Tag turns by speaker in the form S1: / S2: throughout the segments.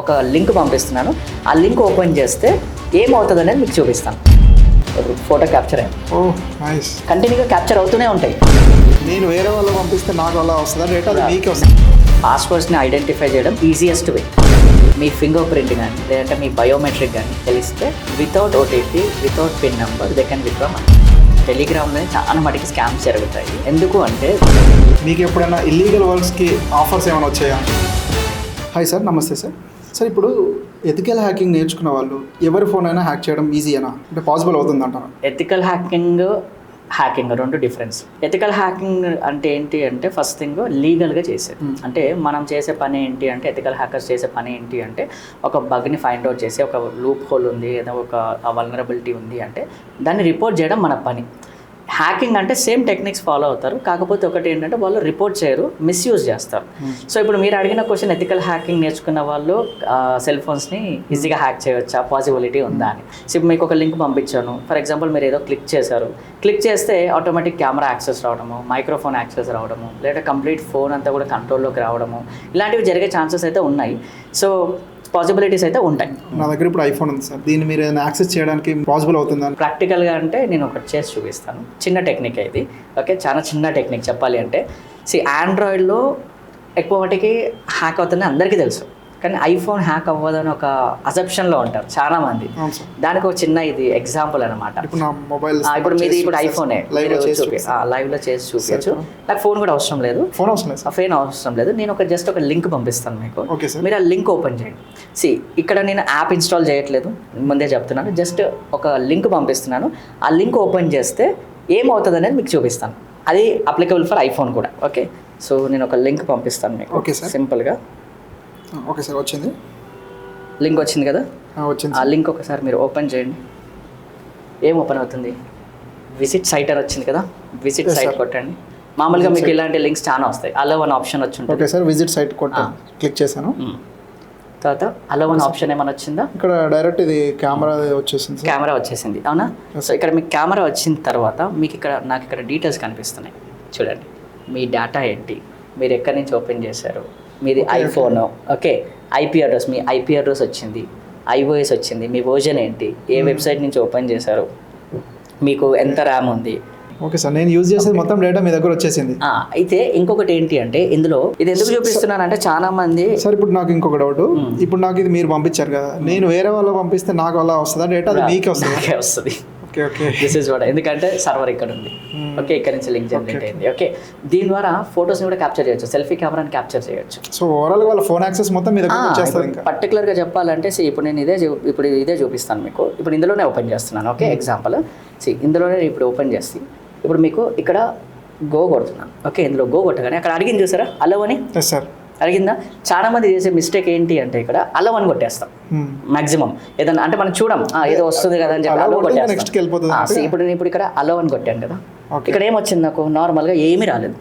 S1: ఒక లింక్ పంపిస్తున్నాను. ఆ లింక్ ఓపెన్ చేస్తే ఏమవుతుంది అనేది మీకు చూపిస్తాను. ఇప్పుడు ఫోటో క్యాప్చర్ అయ్యింది.
S2: నైస్.
S1: కంటిన్యూగా క్యాప్చర్ అవుతూనే ఉంటాయి.
S2: నేను వేరే వాళ్ళు పంపిస్తే నాకు అలా వస్తుందా డేటా? అది మీకే వస్తుంది.
S1: పాస్వర్డ్స్ని ఐడెంటిఫై చేయడం ఈజియెస్ట్ వే. మీ ఫింగర్ ప్రింట్ కానీ లేదంటే మీ బయోమెట్రిక్ కానీ తెలిస్తే without OTP without pin number they can withdraw money. టెలిగ్రామ్లో చాలా మటుకి స్కామ్స్ జరుగుతాయి. ఎందుకు అంటే
S2: మీకు ఎప్పుడైనా ఇల్లీగల్ వర్క్స్కి ఆఫర్స్ ఏమైనా వచ్చాయా? హాయ్ సార్, నమస్తే సార్. సార్, ఇప్పుడు ఎథికల్ హ్యాకింగ్ నేర్చుకున్న వాళ్ళు ఎవరి ఫోన్ అయినా హ్యాక్ చేయడం ఈజీయేనా, అంటే పాసిబుల్ అవుతుంది అంటారా?
S1: ఎథికల్ హ్యాకింగ్ రెండు డిఫరెన్స్. ఎథికల్ హ్యాకింగ్ అంటే ఏంటి అంటే ఫస్ట్ థింగ్ లీగల్గా చేసేది. అంటే మనం చేసే పని ఏంటి అంటే ఎథికల్ హ్యాకర్స్ చేసే పని ఏంటి అంటే ఒక బగ్ని ఫైండ్ అవుట్ చేసి ఒక లూప్ హోల్ ఉంది ఏదో ఒక వల్నరబిలిటీ ఉంది అంటే దాన్ని రిపోర్ట్ చేయడం మన పని. హ్యాకింగ్ అంటే సేమ్ టెక్నిక్స్ ఫాలో అవుతారు, కాకపోతే ఒకటి ఏంటంటే వాళ్ళు రిపోర్ట్ చేయరు, మిస్యూజ్ చేస్తారు. సో ఇప్పుడు మీరు అడిగిన క్వశ్చన్ ఎథికల్ హ్యాకింగ్ నేర్చుకున్న వాళ్ళు సెల్ ఫోన్స్ని ఈజీగా హ్యాక్ చేయవచ్చా, పాసిబిలిటీ ఉందా అని. సో ఇప్పుడు మీకు ఒక లింక్ పంపించాను, ఫర్ ఎగ్జాంపుల్ మీరు ఏదో క్లిక్ చేశారు, క్లిక్ చేస్తే ఆటోమేటిక్ కెమెరా యాక్సెస్ రావడము, మైక్రోఫోన్ యాక్సెస్ రావడము, లేదా కంప్లీట్ ఫోన్ అంతా కూడా కంట్రోల్లోకి రావడము, ఇలాంటివి జరిగే ఛాన్సెస్ అయితే ఉన్నాయి. సో పాసిబిలిటీస్ అయితే ఉంటాయి.
S2: నా దగ్గర ఇప్పుడు ఐఫోన్ ఉంది సార్, దీన్ని మీరు ఏదైనా యాక్సెస్ చేయడానికి పాసిబుల్ అవుతుందా?
S1: ప్రాక్టికల్గా అంటే నేను ఒకటి చేసి చూపిస్తాను. చిన్న టెక్నిక్ ఇది, ఓకే, చాలా చిన్న టెక్నిక్ చెప్పాలి అంటే. ఆండ్రాయిడ్లో ఎక్కువ వాటికి హ్యాక్ అవుతుందని అందరికీ తెలుసు, కానీ ఐఫోన్ హ్యాక్ అవ్వదని ఒక అసెప్షన్లో ఉంటారు చాలామంది. దానికి ఒక చిన్న ఇది ఎగ్జాంపుల్ అనమాట. ఇప్పుడు మీది ఇప్పుడు ఐఫోనే లైవ్లో చేసి చూపించచ్చు. నాకు ఫోన్ కూడా అవసరం లేదు, ఫోన్ అవసరం లేదు. నేను జస్ట్ ఒక లింక్ పంపిస్తాను మీకు, మీరు ఆ లింక్ ఓపెన్ చేయండి. ఇక్కడ నేను యాప్ ఇన్స్టాల్ చేయట్లేదు, ముందే చెప్తున్నాను, జస్ట్ ఒక లింక్ పంపిస్తున్నాను. ఆ లింక్ ఓపెన్ చేస్తే ఏమవుతుంది అనేది మీకు చూపిస్తాను. అది అప్లికబుల్ ఫర్ ఐఫోన్ కూడా. ఓకే, సో నేను ఒక లింక్ పంపిస్తాను మీకు సింపుల్గా.
S2: ఓకే సార్, వచ్చింది
S1: లింక్ వచ్చింది కదా,
S2: వచ్చింది.
S1: ఆ లింక్ ఒకసారి మీరు ఓపెన్ చేయండి. ఏం ఓపెన్ అవుతుంది? విజిట్ సైట్ అని వచ్చింది కదా, విజిట్ సైట్ కొట్టండి. మామూలుగా మీకు ఇలాంటి లింక్స్ చాలా వస్తాయి. అలో వన్ ఆప్షన్ వచ్చి ఉంటుంది.
S2: Okay sir, visit site click చేశాను.
S1: తర్వాత అలో వన్ ఆప్షన్ ఏమైనా వచ్చిందా?
S2: ఇక్కడ డైరెక్ట్ ఇది కెమెరా వచ్చేసింది.
S1: కెమెరా వచ్చేసింది, అవునా? సో ఇక్కడ మీకు కెమెరా వచ్చిన తర్వాత మీకు నాకు ఇక్కడ డీటెయిల్స్ కనిపిస్తున్నాయి. చూడండి, మీ డేటా ఏంటి, మీరు ఎక్కడి నుంచి ఓపెన్ చేశారు, మీది ఐఫోన్, ఓకే, ఐపీ అడ్రస్, మీ ఐపీ అడ్రస్ వచ్చింది, ఐఓఎస్ వచ్చింది, మీ వర్జన్ ఏంటి, ఏ వెబ్సైట్ నుంచి ఓపెన్ చేశారు, మీకు ఎంత ర్యామ్ ఉంది.
S2: ఓకే సార్, నేను యూజ్ చేసేది మొత్తం డేటా మీ దగ్గర వచ్చేసింది.
S1: అయితే ఇంకొకటి ఏంటి అంటే ఇందులో ఇది ఎందుకు చూపిస్తున్నాను అంటే చాలా మంది.
S2: సార్, ఇప్పుడు నాకు ఇంకొక డౌట్. ఇప్పుడు నాకు ఇది మీరు పంపించారు కదా, నేను వేరే వాళ్ళు పంపిస్తే నాకు అలా వస్తుందా డేటా? అది మీకే వస్తుంది. దిస్ ఇస్ వాట్, ఎందుకంటే సర్వర్ ఇక్కడ ఉంది, ఓకే, ఇక్కడ నుంచి లింక్ జనరేట్ అయింది. ఓకే, దీని ద్వారా ఫొటోస్ని కూడా క్యాప్చర్ చేయొచ్చు, సెల్ఫీ కెమెరాని క్యాప్చర్ చేయొచ్చు. సో ఓవరాల్ వాళ్ళ ఫోన్ యాక్సెస్ మొత్తం మీ దగ్గర వచ్చేస్తుంది. ఇంకా
S1: పర్టికులర్గా చెప్పాలంటే ఇప్పుడు నేను ఇదే చూపిస్తాను మీకు. ఇప్పుడు ఇందులోనే ఓపెన్ చేస్తున్నాను. ఓకే, ఎగ్జాంపుల్ ఇందులోనే ఇప్పుడు ఓపెన్ చేసి ఇప్పుడు మీకు ఇక్కడ గో కొడుతున్నాను. ఓకే, ఇందులో గో కొట్టగానే అక్కడ అడిగింది చూసారా అలో అని.
S2: సార్
S1: అడిగిందా? చాలా మంది చేసే మిస్టేక్ ఏంటి అంటే ఇక్కడ అలో అని కొట్టేస్తాం మాక్సిమం. ఏదన్నా అంటే మనం చూడం ఏదో వస్తుంది కదా అని చెప్పి అలో కొట్టేస్తాం. ఇప్పుడు ఇక్కడ అలో అని కొట్టాను కదా, ఇక్కడ ఏమొచ్చింది నాకు? నార్మల్గా ఏమీ రాలేదు.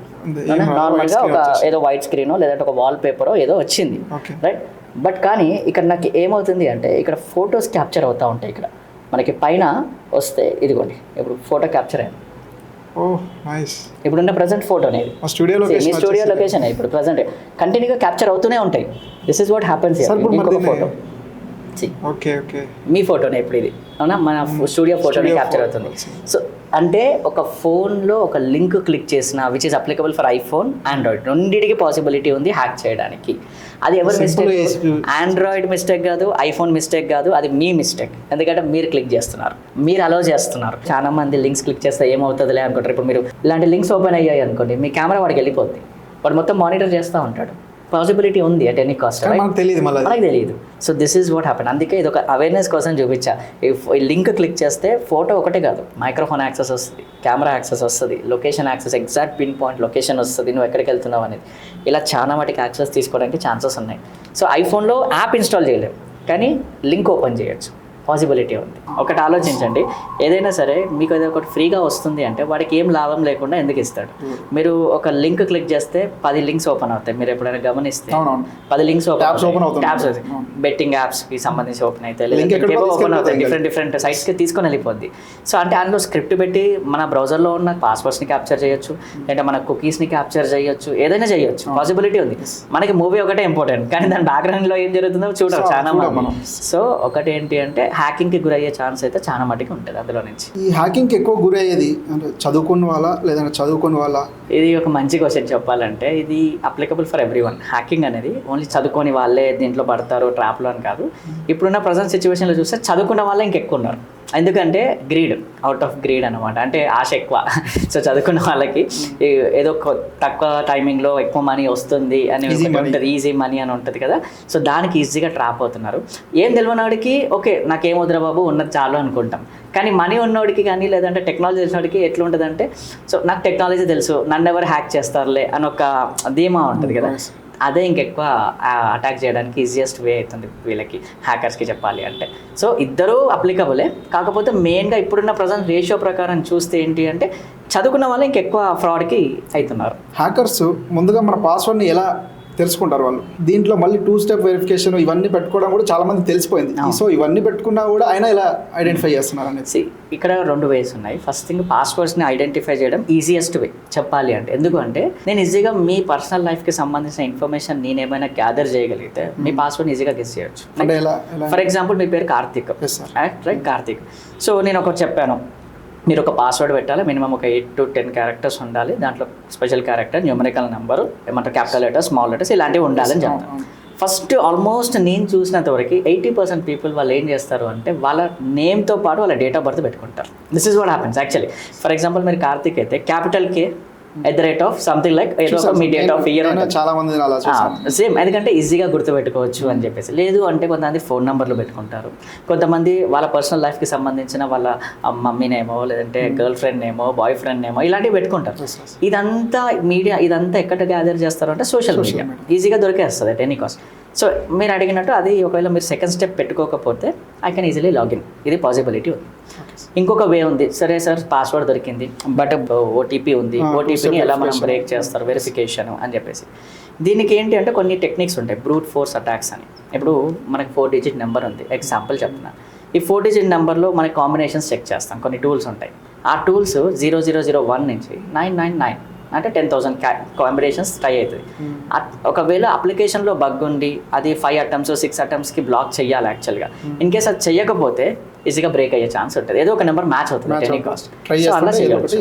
S1: నార్మల్గా ఒక ఏదో వైట్ స్క్రీనో లేదంటే ఒక వాల్ పేపరో ఏదో వచ్చింది, రైట్? బట్ కానీ ఇక్కడ నాకు ఏమవుతుంది అంటే ఇక్కడ ఫొటోస్ క్యాప్చర్ అవుతూ ఉంటాయి. ఇక్కడ మనకి పైన వస్తే ఇదిగోండి, ఇప్పుడు ఫోటో క్యాప్చర్ అయ్యింది. ఇప్పుడున్న ప్రజెంట్ ఫోటో అనేది మీ స్టూడియో లొకేషన్ ఇప్పుడు ప్రజెంట్ కంటిన్యూగా క్యాప్చర్ అవుతూనే ఉంటాయి. This is what happens. Photo మీ ఫోటోనే ఇప్పుడు ఇది, అవునా? మన స్టూడియో ఫోటోనే క్యాప్చర్ అవుతుంది. సో అంటే ఒక ఫోన్లో ఒక లింక్ క్లిక్ చేసిన which is applicable for iPhone, Android, రెండింటికి పాసిబిలిటీ ఉంది హ్యాక్ చేయడానికి. అది ఎవరి మిస్టేక్? ఆండ్రాయిడ్ మిస్టేక్ కాదు, ఐఫోన్ మిస్టేక్ కాదు, అది మీ మిస్టేక్. ఎందుకంటే మీరు క్లిక్ చేస్తున్నారు, మీరు అలో చేస్తున్నారు. చాలా మంది లింక్స్ క్లిక్ చేస్తే ఏమవుతుందిలే అనుకుంటారు. ఇప్పుడు మీరు ఇలాంటి లింక్స్ ఓపెన్ అయ్యాయి అనుకోండి, మీ కెమెరా వాడికి వెళ్ళిపోద్ది, వాడు మొత్తం మానిటర్ చేస్తూ ఉంటాడు. పాసిబిలిటీ ఉంది అట్ ఎనీ కాస్ట్, మనకు తెలియదు. So this is what happen. అందుకే ఇది ఒక అవేర్నెస్ కోసం చూపించా. ఈ లింక్ క్లిక్ చేస్తే ఫోటో ఒకటే కాదు, మైక్రోఫోన్ యాక్సెస్ వస్తుంది, కెమెరా యాక్సెస్ వస్తుంది, location access, exact pin point location వస్తుంది, నువ్వు ఎక్కడికి వెళ్తున్నావు అనేది. ఇలా చాలా వాటికి యాక్సెస్ తీసుకోవడానికి ఛాన్సెస్ ఉన్నాయి. సో ఐఫోన్లో యాప్ ఇన్స్టాల్ చేయలేము, కానీ లింక్ ఓపెన్ చేయొచ్చు. పాసిబిలిటీ ఉంది. ఒకటి ఆలోచించండి, ఏదైనా సరే మీకు ఏదో ఒకటి ఫ్రీగా వస్తుంది అంటే వాడికి ఏం లాభం లేకుండా ఎందుకు ఇస్తాడు? మీరు ఒక లింక్ క్లిక్ చేస్తే 10 లింక్స్ ఓపెన్ అవుతాయి. మీరు ఎప్పుడైనా గమనిస్తే 10 లింక్స్ ఓపెన్ అవుతాయి. బెట్టింగ్ యాప్స్కి సంబంధించి ఓపెన్ అవుతాయి, ఓపెన్ అవుతాయి, డిఫరెంట్ సైట్స్కి తీసుకొని వెళ్ళిపోద్ది. సో అంటే అందులో స్క్రిప్ట్ పెట్టి మన బ్రౌజర్లో ఉన్న పాస్వర్డ్స్ని క్యాప్చర్ చేయొచ్చు, అంటే మన కుకీస్ని క్యాప్చర్ చేయొచ్చు, ఏదైనా చేయొచ్చు, పాసిబిలిటీ ఉంది. మనకి మూవీ ఒకటే ఇంపార్టెంట్, కానీ దాని బ్యాక్గ్రౌండ్లో ఏం జరుగుతుందో చూడాలి చాలా మంది. సో ఒకటి ఏంటి అంటే హ్యాకింగ్కి గురయ్యే ఛాన్స్ అయితే చాలా మటుకు ఉంటుంది అందులో నుంచి.
S2: ఈ హ్యాకింగ్కి ఎక్కువ గురయ్యేది అంటే చదువుకున్న వాళ్ళ లేదంటే చదువుకున్న వాళ్ళ?
S1: ఇది ఒక మంచి క్వశ్చన్. చెప్పాలంటే ఇది అప్లికబుల్ ఫర్ ఎవ్రీవన్. హ్యాకింగ్ అనేది ఓన్లీ చదువుకొని వాళ్ళే దీంట్లో పడతారు ట్రాప్లో అని కాదు. ఇప్పుడున్న ప్రజెంట్ సిచ్యువేషన్లో చూస్తే చదువుకున్న వాళ్ళే ఇంకెక్కువ ఉన్నారు. ఎందుకంటే గ్రీడ్, అవుట్ ఆఫ్ గ్రీడ్ అనమాట, అంటే ఆశ ఎక్కువ. సో చదువుకున్న వాళ్ళకి ఏదో తక్కువ టైమింగ్లో ఎక్కువ మనీ వస్తుంది అని ఉంటుంది, ఈజీ మనీ అని ఉంటుంది కదా. సో దానికి ఈజీగా ట్రాప్ అవుతున్నారు. ఏం తెలియనివాడికి ఓకే నాకేం వద్దురా బాబు ఉన్నది చాలు అనుకుంటాం, కానీ మనీ ఉన్నోడికి కానీ లేదంటే టెక్నాలజీ తెలిసినోడికి ఎట్లా ఉంటుంది అంటే, సో నాకు టెక్నాలజీ తెలుసు నన్ను ఎవరు హ్యాక్ చేస్తారులే అని ఒక ధీమా ఉంటుంది కదా. అదే ఇంకెక్కువ అటాక్ చేయడానికి ఈజియెస్ట్ వే అవుతుంది వీళ్ళకి, హ్యాకర్స్కి చెప్పాలి అంటే. సో ఇద్దరూ అప్లికబులే, కాకపోతే మెయిన్గా ఇప్పుడున్న ప్రజెంట్ రేషియో ప్రకారం చూస్తే ఏంటి అంటే చదువుకున్న వాళ్ళు ఇంకెక్కువ ఫ్రాడ్కి అవుతున్నారు.
S2: హ్యాకర్స్ ముందుగా మన పాస్వర్డ్ని ఎలా తెలుసుకుంటారు వాళ్ళు? దీంట్లో మళ్ళీ 2 స్టెప్ వెరిఫికేషన్ ఇవన్నీ పెట్టుకోవడం కూడా చాలా మంది తెలిసిపోయింది. సో ఇవన్నీ పెట్టుకున్నా కూడా ఆయన ఇలా ఐడెంటిఫై చేస్తున్నారు అనేది.
S1: ఇక్కడ 2 వేస్ ఉన్నాయి. ఫస్ట్ థింగ్ పాస్వర్డ్స్ని ఐడెంటిఫై చేయడం ఈజియెస్ట్ వే చెప్పాలి అంటే. ఎందుకంటే నేను ఈజీగా మీ పర్సనల్ లైఫ్కి సంబంధించిన ఇన్ఫర్మేషన్ నేను ఏమైనా గ్యాదర్ చేయగలిగితే మీ పాస్వర్డ్ని ఈజీగా గెస్ చేయొచ్చు. ఫర్ ఎగ్జాంపుల్ మీ పేరు కార్తిక్, రైట్? కార్తిక్. సో నేను ఒకటి చెప్పాను, మీరు ఒక పాస్వర్డ్ పెట్టాలి, మినిమం ఒక 8 to 10 క్యారెక్టర్స్ ఉండాలి, దాంట్లో స్పెషల్ క్యారెక్టర్, న్యూమరికల్ నెంబరు, ఏమంటారు క్యాపిటల్ లెటర్స్, స్మాల్ లెటర్స్, ఇలాంటివి ఉండాలని చెప్తాను. ఫస్ట్ ఆల్మోస్ట్ నేను చూసినంత వరకు 80% పీపుల్ వాళ్ళు ఏం చేస్తారు అంటే వాళ్ళ నేమ్తో పాటు వాళ్ళ డేట్ ఆఫ్ బర్త్ పెట్టుకుంటారు. This is what happens actually. For example మీరు కార్తిక్ అయితే క్యాపిటల్ K @ సంథింగ్ ఏదో ఒక మీ డేట్ ఆఫ్ ఇయర్
S2: చాలా మంది
S1: సేమ్, ఎందుకంటే ఈజీగా గుర్తుపెట్టుకోవచ్చు అని చెప్పేసి. లేదు అంటే కొంతమంది ఫోన్ నెంబర్లు పెట్టుకుంటారు, కొంతమంది వాళ్ళ పర్సనల్ లైఫ్కి సంబంధించిన వాళ్ళ మమ్మీ నేమో లేదంటే గర్ల్ ఫ్రెండ్ నేమో బాయ్ ఫ్రెండ్ నేమో ఇలాంటివి పెట్టుకుంటారు. ఇదంతా మీడియా ఇదంతా ఎక్కడ గ్యాదర్ చేస్తారు అంటే సోషల్ మీడియా ఈజీగా దొరికేస్తుంది అట్ ఎనీ కాస్ట్. సో మీరు అడిగినట్టు అది ఒకవేళ మీరు సెకండ్ స్టెప్ పెట్టుకోకపోతే ఐ కెన్ ఈజీలీ లాగిన్, ఇది పాసిబిలిటీ ఉంది. ఇంకొక వే ఉంది, సరే సార్ పాస్వర్డ్ దొరికింది బట్ ఓటీపీ ఉంది, ఓటీపీని ఎలా మనం బ్రేక్ చేస్తారు వెరిఫికేషన్ అని చెప్పేసి. దీనికి ఏంటి అంటే కొన్ని టెక్నిక్స్ ఉంటాయి, బ్రూట్ ఫోర్స్ అటాక్స్ అని. ఇప్పుడు మనకి 4 digit నెంబర్ ఉంది, ఎగ్జాంపుల్ చెప్తున్నాను. ఈ 4 digit నెంబర్లో మనకి కాంబినేషన్స్ చెక్ చేస్తాం, కొన్ని టూల్స్ ఉంటాయి. ఆ టూల్స్ 0001 నుంచి 999 అంటే 10,000 కాంబినేషన్స్ ట్రై అవుతుంది. ఒకవేళ అప్లికేషన్లో బగ్ ఉండి అది 5 attempts 6 attemptsకి బ్లాక్ చేయాలి యాక్చువల్గా. ఇన్ కేస్ అది చేయకపోతే ఈజీగా బ్రేక్ అయ్యే ఛాన్స్ ఉంటుంది, ఏదో ఒక నెంబర్ మ్యాచ్ అవుతుంది ఎనీ కాస్ట్. సో అలా చేయవచ్చు.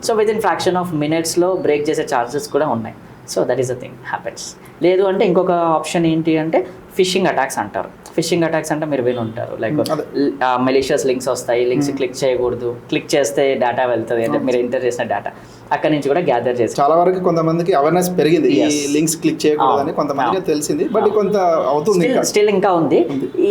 S1: సో వితిన్ ఫ్రాక్షన్ ఆఫ్ మినిట్స్లో బ్రేక్ చేసే ఛాన్సెస్ కూడా ఉన్నాయి. So that is the thing happens. లేదు అంటే ఇంకొక ఆప్షన్ ఏంటి అంటే ఫిషింగ్ అటాక్స్ అంటారు. ఫిషింగ్ అటాక్స్ అంటే మీరు విని ఉంటారు, లైక్ మెలీషియస్ లింక్స్ వస్తాయి, లింక్స్ క్లిక్ చేయకూడదు, క్లిక్ చేస్తే డేటా వెళ్తుంది, అంటే మీరు ఎంటర్ చేసిన డేటా అక్కడి నుంచి కూడా గ్యాదర్ చేసి.
S2: చాలా వరకు కొంతమందికి అవేర్నెస్ పెరిగింది, ఈ లింక్స్ క్లిక్ చేయకూడదని కొంతమందికి తెలిసింది, బట్ కొంత అవుతుంది,
S1: స్టిల్ ఇంకా ఉంది.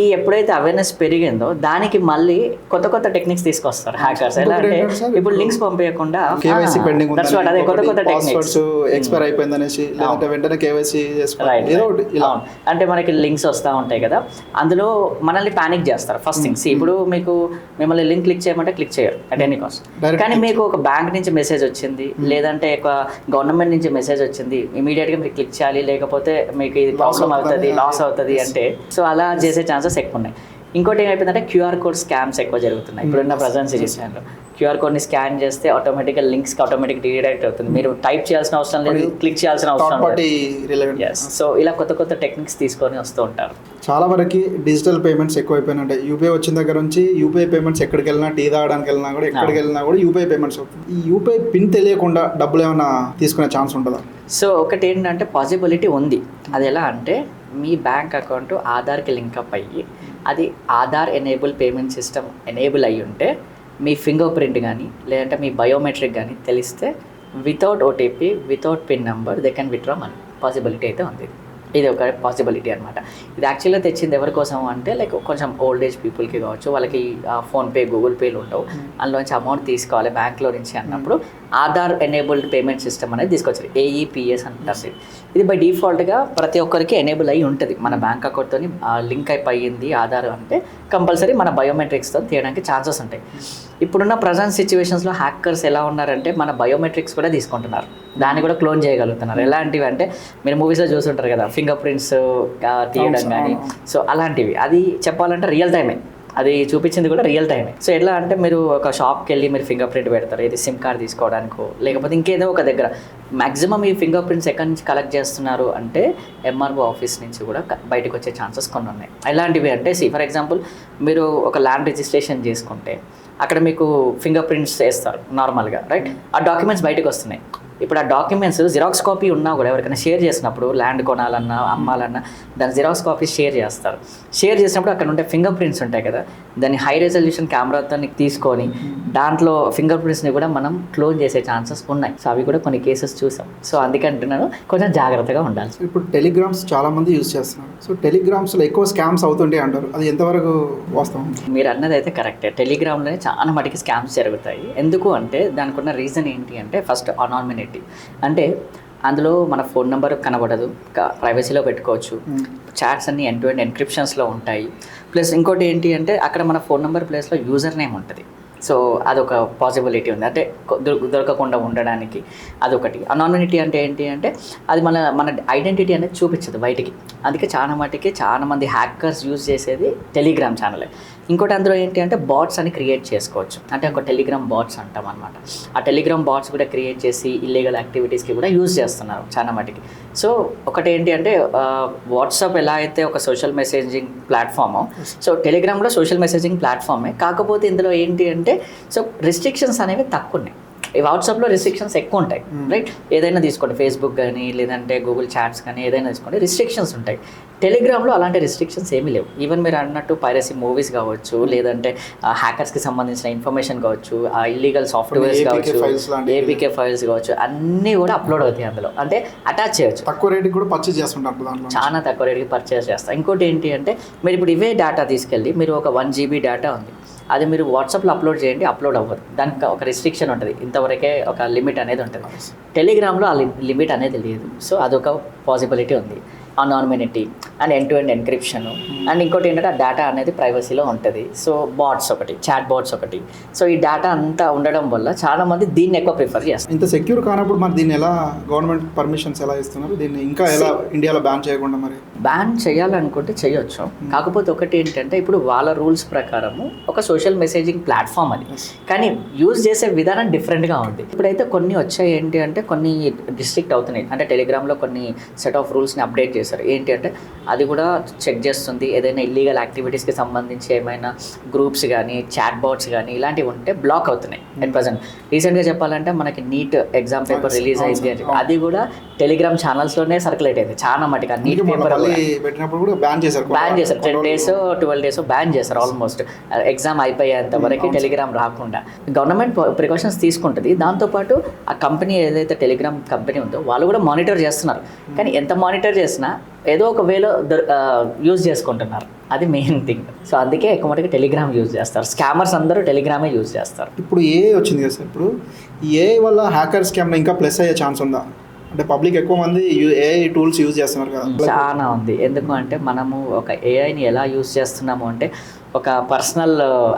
S1: ఈ ఎప్పుడైతే అవేర్నెస్ పెరిగిందో దానికి మళ్ళీ కొత్త కొత్త టెక్నిక్స్ తీసుకొస్తారు హ్యాకర్స్. ఎలా అంటే ఇప్పుడు లింక్స్ పంపించకుండా
S2: కేవైసీ పెండింగ్ ఉంది,
S1: అదే కొత్త కొత్త టెక్నిక్స్,
S2: ఎక్స్పైర్ అయిపోయింది అనేసి, లేదంటే వెంటనే కేవైసీ చేసుకోవాలి ఏదో ఒకటి ఇలా.
S1: అంటే మనకి లింక్స్ వస్తూ ఉంటాయి కదా, అందులో మనల్ని పానిక్ చేస్తారు. ఫస్ట్ థింగ్స్ ఇప్పుడు మీకు మిమ్మల్ని లింక్ క్లిక్ చేయమంటే క్లిక్ చేయరు అట్ ఎనీ కాస్ట్. కానీ మీకు ఒక బ్యాంక్ నుంచి మెసేజ్ వచ్చింది, లేదంటే ఒక గవర్నమెంట్ నుంచి మెసేజ్ వచ్చింది, ఇమీడియట్గా మీరు క్లిక్ చేయాలి, లేకపోతే మీకు ఇది ప్రాబ్లం అవుతుంది, లాస్ అవుతుంది అంటే. సో అలా చేసే ఛాన్సెస్ ఎక్కువ ఉన్నాయి. ఇంకోటి ఏమైపోయిందంటే QR కోడ్ స్కామ్స్ ఎక్కువ జరుగుతున్నాయి ఇప్పుడున్న ప్రజెంట్ సిచ్యువేషన్లో. QR కోడ్ని స్కాన్ చేస్తే ఆటోమేటిక్గా లింక్స్కి ఆటోమేటిక్ రీడైరెక్ట్ అవుతుంది, మీరు టైప్ చేయాల్సిన అవసరం లేదు, క్లిక్ చేయాల్సిన అవసరం లేదు. సో ఇలా కొత్త కొత్త టెక్నిక్స్ తీసుకొని వస్తూ ఉంటారు.
S2: చాలా వరకు డిజిటల్ పేమెంట్స్ ఎక్కువైపోయినాయి. అంటే యూపీఐ వచ్చిన దగ్గర నుంచి యూపీఐ పేమెంట్స్ ఎక్కడికి వెళ్ళినా, టీ తాగడానికి వెళ్ళినా కూడా, ఎక్కడికి వెళ్ళినా కూడా యూపీఐ పేమెంట్స్. ఈ యూపీఐ పిన్ తెలియకుండా డబ్బులు ఏమైనా తీసుకునే ఛాన్స్ ఉంటుందా?
S1: సో ఒకటి ఏంటంటే పాసిబిలిటీ ఉంది. అది ఎలా అంటే మీ బ్యాంక్ అకౌంట్ ఆధార్కి లింకప్ అయ్యి అది Aadhaar enable payment system enable అయ్యి ఉంటే మీ ఫింగర్ ప్రింట్ కానీ లేదంటే మీ బయోమెట్రిక్ కానీ తెలిస్తే without OTP without pin number they can withdraw money, possibility అయితే ఉంది. ఇది ఒక పాసిబిలిటీ అనమాట. ఇది యాక్చువల్గా తెచ్చింది ఎవరి కోసం అంటే లైక్ కొంచెం ఓల్డ్ ఏజ్ పీపుల్కి కావచ్చు, వాళ్ళకి ఫోన్పే గూగుల్ పేలు ఉండవు, అందులోంచి అమౌంట్ తీసుకోవాలి బ్యాంక్లో నుంచి అన్నప్పుడు ఆధార్ ఎనేబుల్డ్ పేమెంట్ సిస్టమ్ అనేది తీసుకొచ్చారు, AEPS అంటారు. ఇది బై డిఫాల్ట్గా ప్రతి ఒక్కరికి ఎనేబుల్ అయ్యి ఉంటుంది. మన బ్యాంక్ అకౌంట్తో లింక్ అయిపోయింది ఆధార్ అంటే కంపల్సరీ మన బయోమెట్రిక్స్తో తీయడానికి ఛాన్సెస్ ఉంటాయి. ఇప్పుడున్న ప్రజెంట్ సిచ్యువేషన్స్లో హ్యాకర్స్ ఎలా ఉన్నారంటే మన బయోమెట్రిక్స్ కూడా తీసుకుంటున్నారు, దాన్ని కూడా క్లోన్ చేయగలుగుతున్నారు. ఎలాంటివి అంటే మీరు మూవీస్లో చూస్తుంటారు కదా, ఫింగర్ ప్రింట్స్ తీయడం కానీ, సో అలాంటివి. అది చెప్పాలంటే రియల్ టైమే, అది చూపించింది కూడా రియల్ టైమే. సో ఎట్లా అంటే మీరు ఒక షాప్కి వెళ్ళి మీరు ఫింగర్ ప్రింట్ పెడతారు, ఇది సిమ్ కార్డ్ తీసుకోవడానికో లేకపోతే ఇంకేదో ఒక దగ్గర. మ్యాక్సిమం ఈ ఫింగర్ ప్రింట్స్ ఎక్కడి నుంచి కలెక్ట్ చేస్తున్నారు అంటే MRO ఆఫీస్ నుంచి కూడా బయటకు వచ్చే ఛాన్సెస్ కొన్ని ఉన్నాయి. ఎలాంటివి అంటే ఫర్ ఎగ్జాంపుల్ మీరు ఒక ల్యాండ్ రిజిస్ట్రేషన్ చేసుకుంటే అక్కడ మీకు ఫింగర్ ప్రింట్స్ వేస్తారు నార్మల్గా, రైట్? ఆ డాక్యుమెంట్స్ బయటకు వస్తున్నాయి. ఇప్పుడు ఆ డాక్యుమెంట్స్ జిరాక్స్ కాపీ ఉన్నా కూడా ఎవరికైనా షేర్ చేసినప్పుడు, ల్యాండ్ కొనాలన్నా అమ్మాలన్నా దాని జిరాక్స్ కాపీ షేర్ చేస్తారు. షేర్ చేసినప్పుడు అక్కడ ఉంటే ఫింగర్ ప్రింట్స్ ఉంటాయి కదా, దాన్ని హై రెజల్యూషన్ కెమెరాతో తీసుకొని దాంట్లో ఫింగర్ ప్రింట్స్ని కూడా మనం క్లోన్ చేసే ఛాన్సెస్ ఉన్నాయి. సో అవి కూడా కొన్ని కేసెస్ చూసాం. సో అందుకంటున్నాను కొంచెం జాగ్రత్తగా ఉండాలి.
S2: ఇప్పుడు టెలిగ్రామ్స్ చాలా మంది యూజ్ చేస్తున్నారు. సో టెలిగ్రామ్స్లో ఎక్కువ స్కామ్స్ అవుతుంటాయి అంటారు, అది ఎంతవరకు వాస్తవం?
S1: మీరు అన్నది అయితే కరెక్టే. టెలిగ్రామ్లోనే చాలా మటుకి స్కామ్స్ జరుగుతాయి. ఎందుకు అంటే దానికి ఉన్న రీజన్ ఏంటి అంటే ఫస్ట్ అనానిమిటీ. అంటే అందులో మన ఫోన్ నెంబర్ కనబడదు, ప్రైవసీలో పెట్టుకోవచ్చు, చాట్స్ అన్ని ఎండ్ టు ఎండ్ ఎన్క్రిప్షన్స్లో ఉంటాయి. ప్లస్ ఇంకోటి ఏంటి అంటే అక్కడ మన ఫోన్ నెంబర్ ప్లేస్లో యూజర్ నేమ్ ఉంటుంది. సో అదొక పాసిబిలిటీ ఉంది, అంటే దొరకకుండా ఉండడానికి. అదొకటి. అనానిమిటీ అంటే ఏంటి అంటే అది మన ఐడెంటిటీ అనేది చూపించదు బయటికి. అందుకే చాలా మంది హ్యాకర్స్ యూజ్ చేసేది టెలిగ్రామ్ ఛానలే. ఇంకోటి అందులో ఏంటి అంటే బాట్స్ అని క్రియేట్ చేసుకోవచ్చు, అంటే ఒక టెలిగ్రామ్ బాట్స్ అంటాం అనమాట. ఆ టెలిగ్రామ్ బాట్స్ కూడా క్రియేట్ చేసి ఇల్లీగల్ యాక్టివిటీస్కి కూడా యూజ్ చేస్తున్నారు చాలా మటుకి. సో ఒకటి ఏంటి అంటే వాట్సాప్ ఎలా అయితే ఒక సోషల్ మెసేజింగ్ ప్లాట్ఫామో, సో టెలిగ్రామ్ కూడా సోషల్ మెసేజింగ్ ప్లాట్ఫామే. కాకపోతే ఇందులో ఏంటి అంటే సో రిస్ట్రిక్షన్స్ అనేవి తక్కువ ఉన్నాయి. ఈ వాట్సాప్లో రిస్ట్రిక్షన్స్ ఎక్కువ ఉంటాయి, రైట్? ఏదైనా తీసుకోండి, ఫేస్బుక్ కానీ లేదంటే గూగుల్ చాట్స్ కానీ ఏదైనా తీసుకోండి, రిస్ట్రిక్షన్స్ ఉంటాయి. టెలిగ్రామ్లో అలాంటి రిస్ట్రిక్షన్స్ ఏమీ లేవు. ఈవెన్ మీరు అన్నట్టు పైరసీ మూవీస్ కావచ్చు, లేదంటే హ్యాకర్స్కి సంబంధించిన ఇన్ఫర్మేషన్ కావచ్చు, ఇల్లీగల్ సాఫ్ట్వేర్స్ కావచ్చు, APK ఫైల్స్ కావచ్చు, అన్నీ కూడా అప్లోడ్ అవుతాయి అందులో. అంటే అటాచ్ చేయొచ్చు,
S2: తక్కువ రేట్కి కూడా పర్చేస్ చేస్తుంటారు దాంట్లో,
S1: చాలా తక్కువ రేట్కి పర్చేస్ చేస్తారు. ఇంకోటి ఏంటి అంటే మీరు ఇప్పుడు ఇవే డేటా తీసుకెళ్ళి మీరు ఒక 1 GB డేటా ఉంది, అది మీరు వాట్సాప్లో అప్లోడ్ చేయండి, అప్లోడ్ అవ్వదు. దానికి ఒక రిస్ట్రిక్షన్ ఉంటుంది, ఇంతవరకే ఒక లిమిట్ అనేది ఉంటుంది. టెలిగ్రామ్లో ఆ లిమిట్ అనేది లేదు. సో అదొక పాసిబిలిటీ ఉంది. Anonymity and end to end encryption. And ఇంకోటి ఏంటంటే ఆ డేటా అనేది ప్రైవసీలో ఉంటుంది. సో బాట్స్ ఒకటి, చాట్ బాట్స్ ఒకటి. సో ఈ డేటా అంతా ఉండడం వల్ల చాలా మంది దీన్ని ఎక్కువ ప్రిఫర్ చేస్తారు.
S2: ఇంత సెక్యూర్ కానప్పుడు మరి దీన్ని ఎలా గవర్నమెంట్ పర్మిషన్స్ ఎలా ఇస్తున్నారు? దీన్ని ఇంకా ఎలా ఇండియాలో బ్యాన్ చేయకుండా? మరి
S1: బ్యాన్ చేయాలనుకుంటే చేయొచ్చు. కాకపోతే ఒకటి ఏంటంటే ఇప్పుడు వాళ్ళ రూల్స్ ప్రకారము ఒక సోషల్ మెసేజింగ్ ప్లాట్ఫామ్ అది, కానీ యూజ్ చేసే విధానం డిఫరెంట్గా ఉంది. ఇప్పుడైతే కొన్ని వచ్చాయి ఏంటి అంటే కొన్ని డిస్ట్రిక్ట్ అవుతున్నాయి, అంటే టెలిగ్రామ్లో కొన్ని సెట్ ఆఫ్ రూల్స్ని అప్డేట్ చేశారు. ఏంటి అంటే అది కూడా చెక్ చేస్తుంది, ఏదైనా ఇల్లీగల్ యాక్టివిటీస్కి సంబంధించి ఏమైనా గ్రూప్స్ కానీ చాట్ బాట్స్ కానీ ఇలాంటివి ఉంటే బ్లాక్ అవుతున్నాయి. అట్ ప్రజెంట్ రీసెంట్గా చెప్పాలంటే మనకి నీట్ ఎగ్జామ్ పేపర్ రిలీజ్ అయింది అని అది కూడా టెలిగ్రామ్ ఛానల్స్లోనే సర్క్యులేట్ అయింది చాలా మటుకు. నీట్ పేపర్
S2: పెట్టినప్పుడు కూడా బ్యాన్ చేశారు
S1: 10 days 12 days బ్యాన్ చేశారు. ఆల్మోస్ట్ ఎగ్జామ్ అయిపోయేంత వరకు టెలిగ్రామ్ రాకుండా. గవర్నమెంట్ ప్రికాషన్స్ తీసుకుంటుంది. దాంతోపాటు ఆ కంపెనీ ఏదైతే టెలిగ్రామ్ కంపెనీ ఉందో వాళ్ళు కూడా మానిటర్ చేస్తున్నారు. కానీ ఎంత మానిటర్ చేసినా ఏదో ఒక వేలో యూజ్ చేసుకుంటున్నారు, అది మెయిన్ థింగ్. సో అందుకే ఎక్కువ మటుకు టెలిగ్రామ్ యూజ్ చేస్తారు. స్కామర్స్ అందరూ టెలిగ్రామే యూజ్ చేస్తారు.
S2: ఇప్పుడు వచ్చింది కదా సార్, ఇప్పుడు వల్ల హ్యాకర్ స్కామ్ ఇంకా ప్లస్ అయ్యే ఛాన్స్ ఉందా? అంటే పబ్లిక్ ఎక్కువ మంది AI టూల్స్ యూజ్ చేస్తున్నారు కదా.
S1: చాలా ఉంది. ఎందుకు అంటే మనము ఒక AIని ఎలా యూజ్ చేస్తున్నాము అంటే ఒక పర్సనల్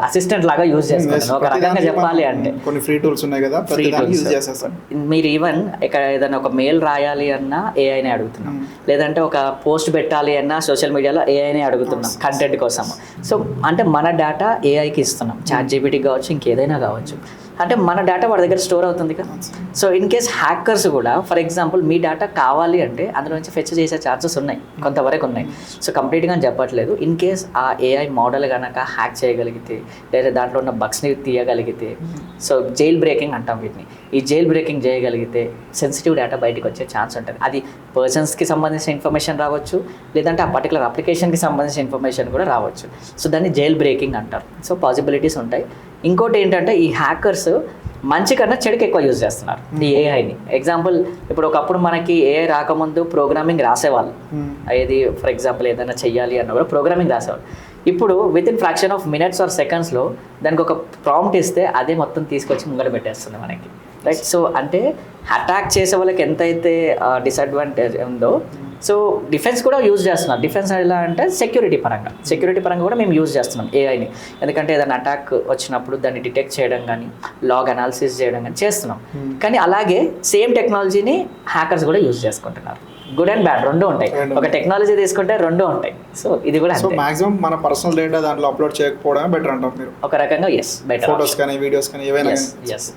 S1: అసిస్టెంట్ లాగా యూజ్ చేసుకుంటాం. ఒక రకంగా చెప్పాలి అంటే
S2: కొన్ని ఫ్రీ టూల్స్ ఉన్నాయి కదా, ఫ్రీ యూజ్ చేసేస్తాం.
S1: మీరు ఈవెన్ ఇక్కడ ఏదైనా ఒక మెయిల్ రాయాలి అన్నా AIని అడుగుతున్నాం, లేదంటే ఒక పోస్ట్ పెట్టాలి అన్నా సోషల్ మీడియాలో AIని అడుగుతున్నాం కంటెంట్ కోసం. సో అంటే మన డేటా AIకి ఇస్తున్నాం, ChatGPT కావచ్చు, ఇంకేదైనా కావచ్చు. అంటే మన డేటా వాడి దగ్గర స్టోర్ అవుతుంది కదా. సో ఇన్ కేస్ హ్యాకర్స్ కూడా ఫర్ ఎగ్జాంపుల్ మీ డేటా కావాలి అంటే అందులో నుంచి ఫెచ్ చేసే ఛాన్సెస్ ఉన్నాయి, కొంతవరకు ఉన్నాయి. సో కంప్లీట్గా చెప్పట్లేదు. ఇన్ కేస్ ఆ AI మోడల్ కనుక హ్యాక్ చేయగలిగితే లేదా దాంట్లో ఉన్న బగ్స్ని తీయగలిగితే, సో జైల్ బ్రేకింగ్ అంటాం వీటిని, ఈ జైల్ బ్రేకింగ్ చేయగలిగితే సెన్సిటివ్ డేటా బయటకు వచ్చే ఛాన్స్ ఉంటుంది. అది పర్సన్స్కి సంబంధించిన ఇన్ఫర్మేషన్ రావచ్చు, లేదంటే ఆ పర్టికులర్ అప్లికేషన్కి సంబంధించిన ఇన్ఫర్మేషన్ కూడా రావచ్చు. సో దాన్ని జైల్ బ్రేకింగ్ అంటారు. సో పాసిబిలిటీస్ ఉంటాయి. ఇంకోటి ఏంటంటే ఈ హ్యాకర్స్ మంచి కన్నా చెడుకి ఎక్కువ యూజ్ చేస్తున్నారు ఈ ఏఐని. ఎగ్జాంపుల్ ఇప్పుడు ఒకప్పుడు మనకి ఏఐ రాకముందు ప్రోగ్రామింగ్ రాసేవాళ్ళు, ఏది ఫర్ ఎగ్జాంపుల్ ఏదైనా చెయ్యాలి అన్న కూడా ప్రోగ్రామింగ్ రాసేవాళ్ళు. ఇప్పుడు with in fraction of minutes or సెకండ్స్లో దానికి ఒక ప్రాంప్ట్ ఇస్తే అదే మొత్తం తీసుకొచ్చి ముంగడ పెట్టేస్తుంది మనకి, రైట్? సో అంటే అటాక్ చేసే వాళ్ళకి ఎంతైతే డిసడ్వాంటేజ్ ఉందో, సో డిఫెన్స్ కూడా యూజ్ చేస్తున్నారు. డిఫెన్స్ ఎలా అంటే సెక్యూరిటీ పరంగా కూడా మేము యూజ్ చేస్తున్నాం ఏఐని. ఎందుకంటే ఏదైనా అటాక్ వచ్చినప్పుడు దాన్ని డిటెక్ట్ చేయడం కానీ, లాగ్ అనాలిసిస్ చేయడం కానీ చేస్తున్నాం. కానీ అలాగే సేమ్ టెక్నాలజీని హ్యాకర్స్ కూడా యూజ్ చేసుకుంటున్నారు. గుడ్ అండ్ బ్యాడ్ రెండు ఉంటాయి. ఒక టెక్నాలజీ తీసుకుంటే రెండు ఉంటాయి. సో ఇది కూడా
S2: సో మాక్సిమం మన పర్సనల్ డేటా దాంట్లో అప్లోడ్ చేయకపోవడం బెటర్ అంటారు మీరు?
S1: ఒక రకంగా ఎస్, బెటర్.
S2: ఫోటోస్ కానీ వీడియోస్ కానీ ఏవైనా?
S1: ఎస్.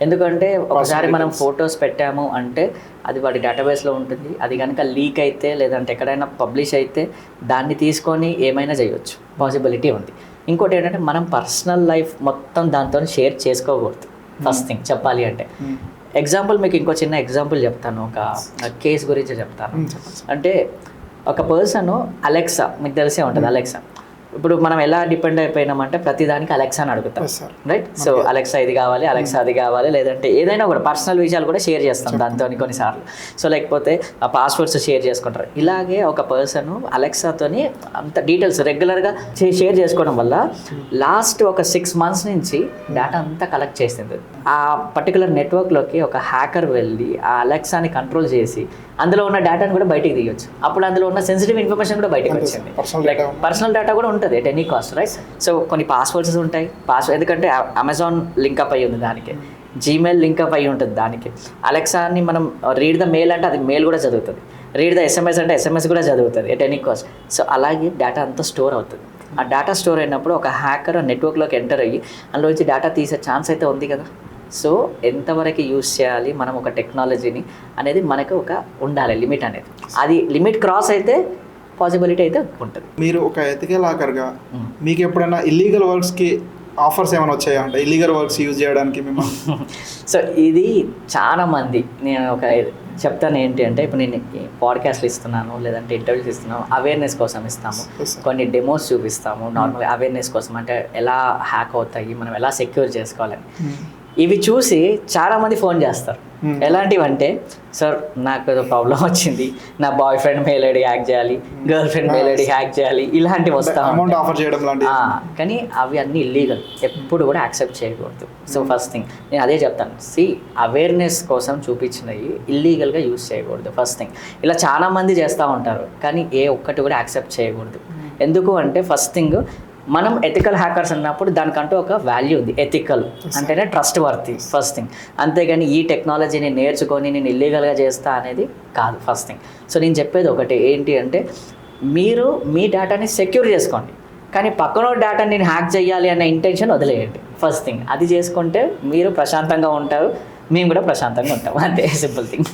S1: ఎందుకంటే ఒకసారి మనం ఫొటోస్ పెట్టాము అంటే అది వాడి డేటాబేస్లో ఉంటుంది. అది కనుక లీక్ అయితే లేదంటే ఎక్కడైనా పబ్లిష్ అయితే దాన్ని తీసుకొని ఏమైనా చేయొచ్చు, పాసిబిలిటీ ఉంది. ఇంకోటి ఏంటంటే మనం పర్సనల్ లైఫ్ మొత్తం దాంతో షేర్ చేసుకోకూడదు ఫస్ట్ థింగ్ చెప్పాలి అంటే. ఎగ్జాంపుల్ మీకు ఇంకో చిన్న ఎగ్జాంపుల్ చెప్తాను, ఒక కేసు గురించి చెప్తాను. అంటే ఒక పర్సన్ అలెక్సా, మీకు తెలిసే ఉంటుంది అలెక్సా. ఇప్పుడు మనం ఎలా డిపెండ్ అయిపోయినామంటే ప్రతిదానికి అలెక్సాని అడుగుతాం, రైట్? సో అలెక్సా ఇది కావాలి, అలెక్సా అది కావాలి, లేదంటే ఏదైనా కూడా పర్సనల్ విషయాలు కూడా షేర్ చేస్తాం దాంతో కొన్నిసార్లు. సో లేకపోతే ఆ పాస్వర్డ్స్ షేర్ చేసుకుంటారు. ఇలాగే ఒక పర్సన్ అలెక్సాతోని అంత డీటెయిల్స్ రెగ్యులర్గా షేర్ చేసుకోవడం వల్ల లాస్ట్ ఒక 6 months నుంచి డేటా అంతా కలెక్ట్ చేసింది. ఆ పర్టికులర్ నెట్వర్క్లోకి ఒక హ్యాకర్ వెళ్ళి ఆ అలెక్సాని కంట్రోల్ చేసి అందులో ఉన్న డేటాను కూడా బయటికి తీయొచ్చు. అప్పుడు అందులో ఉన్న సెన్సిటివ్ ఇన్ఫర్మేషన్ కూడా బయటకు వచ్చింది. లైక్ పర్సనల్ డేటా కూడా ఉంటుంది at any cost, right? So కొన్ని పాస్వర్డ్స్ ఉంటాయి. ఎందుకంటే అమెజాన్ లింకప్ అయ్యి ఉంది దానికి, జీమెయిల్ లింకప్ అయ్యి ఉంటుంది దానికి. అలెక్సాని మనం రీడ్ ద మెయిల్ అంటే అది మెయిల్ కూడా చదువుతుంది, రీడ్ ద ఎస్ఎంఎస్ అంటే ఎస్ఎంఎస్ కూడా చదువుతుంది ఎట్ ఎనీ కాస్ట్. సో అలాగే డేటా అంతా స్టోర్ అవుతుంది. ఆ డేటా స్టోర్ అయినప్పుడు ఒక హ్యాకర్ ఆ నెట్వర్క్లోకి ఎంటర్ అయ్యి అందులోంచి డేటా తీసే ఛాన్స్ అయితే ఉంది కదా. సో ఎంతవరకు యూజ్ చేయాలి మనం ఒక టెక్నాలజీని అనేది మనకు ఒక ఉండాలి లిమిట్ అనేది. అది లిమిట్ క్రాస్ అయితే పాసిబిలిటీ అయితే ఉంటుంది.
S2: మీరు ఒక ఎథికల్ హ్యాకర్గా మీకు ఎప్పుడైనా ఇల్లీగల్ వర్క్స్కి ఆఫర్స్ ఏమైనా వచ్చాయా అంటే ఇల్లీగల్ వర్క్స్ యూజ్ చేయడానికి మిమ్మల్ని?
S1: సో ఇది చాలా మంది నేను ఒక చెప్తాను ఏంటి అంటే, ఇప్పుడు నేను పాడ్కాస్ట్లు ఇస్తున్నాను లేదంటే ఇంటర్వ్యూస్ ఇస్తున్నాము, అవేర్నెస్ కోసం ఇస్తాము, కొన్ని డెమోస్ చూపిస్తాము నార్మల్గా అవేర్నెస్ కోసం, అంటే ఎలా హ్యాక్ అవుతాయి, మనం ఎలా సెక్యూర్ చేసుకోవాలని. ఇవి చూసి చాలామంది ఫోన్ చేస్తారు. ఎలాంటివంటే, సార్ నాకు ఏదో ప్రాబ్లం వచ్చింది, నా boyfriend mail ID hack చేయాలి, girlfriend mail ID hack చేయాలి, ఇలాంటివి వస్తాయి. కానీ అవి అన్నీ ఇల్లీగల్, ఎప్పుడు కూడా యాక్సెప్ట్ చేయకూడదు. సో ఫస్ట్ థింగ్ నేను అదే చెప్తాను, అవేర్నెస్ కోసం చూపించినవి ఇల్లీగల్గా యూజ్ చేయకూడదు. ఫస్ట్ థింగ్ ఇలా చాలామంది చేస్తూ ఉంటారు, కానీ ఏ ఒక్కటి కూడా యాక్సెప్ట్ చేయకూడదు. ఎందుకు అంటే ఫస్ట్ థింగ్ మనం ఎథికల్ హ్యాకర్స్ అన్నప్పుడు దానికంటూ ఒక వాల్యూ ఉంది. ఎథికల్ అంటేనే ట్రస్ట్ వర్తి ఫస్ట్ థింగ్. అంతేగాని ఈ టెక్నాలజీని నేర్చుకొని నేను ఇల్లీగల్గా చేస్తా అనేది కాదు ఫస్ట్ థింగ్. సో నేను చెప్పేది ఒకటి ఏంటి అంటే, మీరు మీ డేటాని సెక్యూర్ చేసుకోండి, కానీ పక్కన డేటాని నేను హ్యాక్ చేయాలి అనే ఇంటెన్షన్ వదిలేయండి ఫస్ట్ థింగ్. అది చేసుకుంటే మీరు ప్రశాంతంగా ఉంటారు, మేము కూడా ప్రశాంతంగా ఉంటాం. అంతే, సింపుల్ థింగ్.